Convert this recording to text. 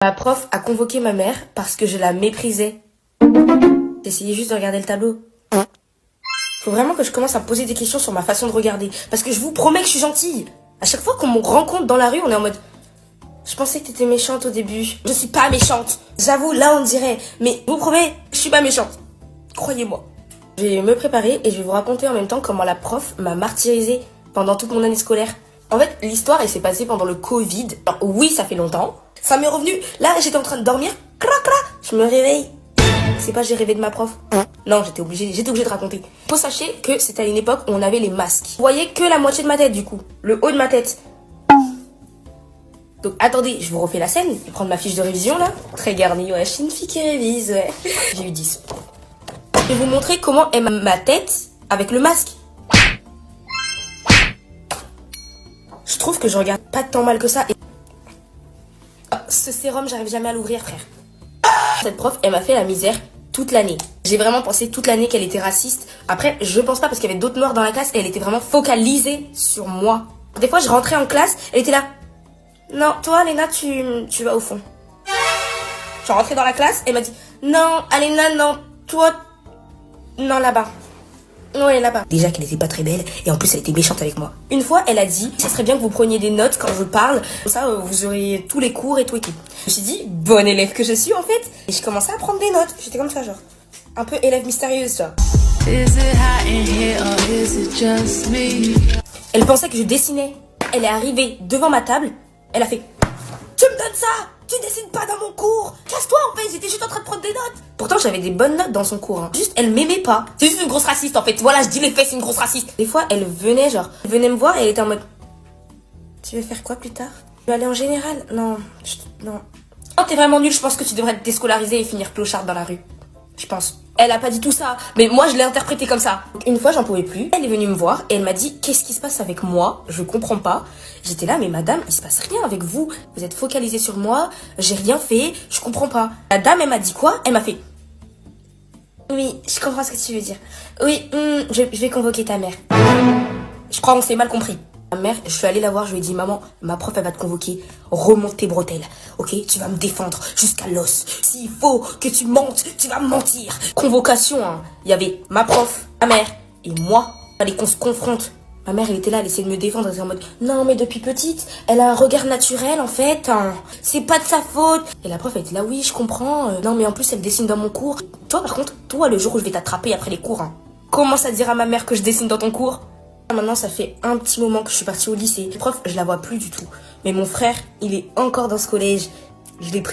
Ma prof a convoqué ma mère parce que je la méprisais. J'essayais juste de regarder le tableau. Faut vraiment que je commence à me poser des questions sur ma façon de regarder. Parce que je vous promets que je suis gentille. À chaque fois qu'on me rencontre dans la rue, on est en mode... Je pensais que t'étais méchante au début. Je suis pas méchante. J'avoue, là on dirait. Mais je vous promets, je suis pas méchante. Croyez-moi. Je vais me préparer et je vais vous raconter en même temps comment la prof m'a martyrisée pendant toute mon année scolaire. En fait, l'histoire, elle s'est passée pendant le Covid. Alors oui, ça fait longtemps. Ça m'est revenu. Là, j'étais en train de dormir. Crac, crac. Je me réveille. C'est pas j'ai rêvé de ma prof. Non, j'étais obligée de raconter. Faut sachez que c'était à une époque où on avait les masques. Vous voyez que la moitié de ma tête du coup. Le haut de ma tête. Donc attendez, je vous refais la scène. Je vais prendre ma fiche de révision là. Très garnie, ouais, je suis une fille qui révise, ouais. J'ai eu 10. Je vais vous montrer comment est ma tête avec le masque. Je trouve que je regarde pas tant mal que ça. Et... ce sérum, j'arrive jamais à l'ouvrir, frère. Cette prof, elle m'a fait la misère toute l'année. J'ai vraiment pensé toute l'année qu'elle était raciste. Après, je pense pas parce qu'il y avait d'autres noirs dans la classe et elle était vraiment focalisée sur moi. Des fois, je rentrais en classe, elle était là. Non, toi, Léna, tu vas au fond. Je suis rentrée dans la classe, elle m'a dit. Non, Léna, non, toi, non, là-bas. Ouais, là-bas. Déjà qu'elle était pas très belle et en plus elle était méchante avec moi. Une fois, elle a dit, ça serait bien que vous preniez des notes quand je parle. Comme ça, vous aurez tous les cours et tout et tout. Je me suis dit, bonne élève que je suis en fait. Et je commençais à prendre des notes. J'étais comme ça, genre. Un peu élève mystérieuse, tu vois. Elle pensait que je dessinais. Elle est arrivée devant ma table. Elle a fait, tu me donnes ça? Tu dessines pas dans mon cours. Casse-toi en fait, j'étais juste en train de prendre des notes. Pourtant j'avais des bonnes notes dans son cours, hein. Juste elle m'aimait pas. C'est juste une grosse raciste en fait. Voilà, je dis les faits, c'est une grosse raciste. Des fois elle venait me voir et elle était en mode, tu veux faire quoi plus tard? Tu veux aller en général? Non, non. Oh t'es vraiment nulle, je pense que tu devrais te déscolariser et finir clocharde dans la rue. Je pense. Elle a pas dit tout ça, mais moi je l'ai interprété comme ça. Donc, une fois j'en pouvais plus, elle est venue me voir et elle m'a dit, qu'est-ce qui se passe avec moi? Je comprends pas. J'étais là, mais madame, il se passe rien avec vous. Vous êtes focalisée sur moi, j'ai rien fait, je comprends pas. La dame, elle m'a dit quoi? Elle m'a fait, oui, je comprends ce que tu veux dire. Oui, je vais convoquer ta mère. Je crois qu'on s'est mal compris. Ma mère, je suis allée la voir, je lui ai dit, maman, ma prof, elle va te convoquer. Remonte tes bretelles, ok? Tu vas me défendre jusqu'à l'os. S'il faut que tu mentes, tu vas mentir. Convocation, hein. Il y avait ma prof, ma mère et moi. Fallait qu'on se confronte. Ma mère, elle était là, elle essayait de me défendre. Elle était en mode, non, mais depuis petite, elle a un regard naturel, en fait. Hein. C'est pas de sa faute. Et la prof, elle était là, oui, je comprends. Non, mais en plus, elle dessine dans mon cours. Toi, par contre, toi, le jour où je vais t'attraper après les cours, hein, commence à dire à ma mère que je dessine dans ton cours. Maintenant, ça fait un petit moment que je suis partie au lycée. La prof, je la vois plus du tout. Mais mon frère, il est encore dans ce collège. Je l'ai pris.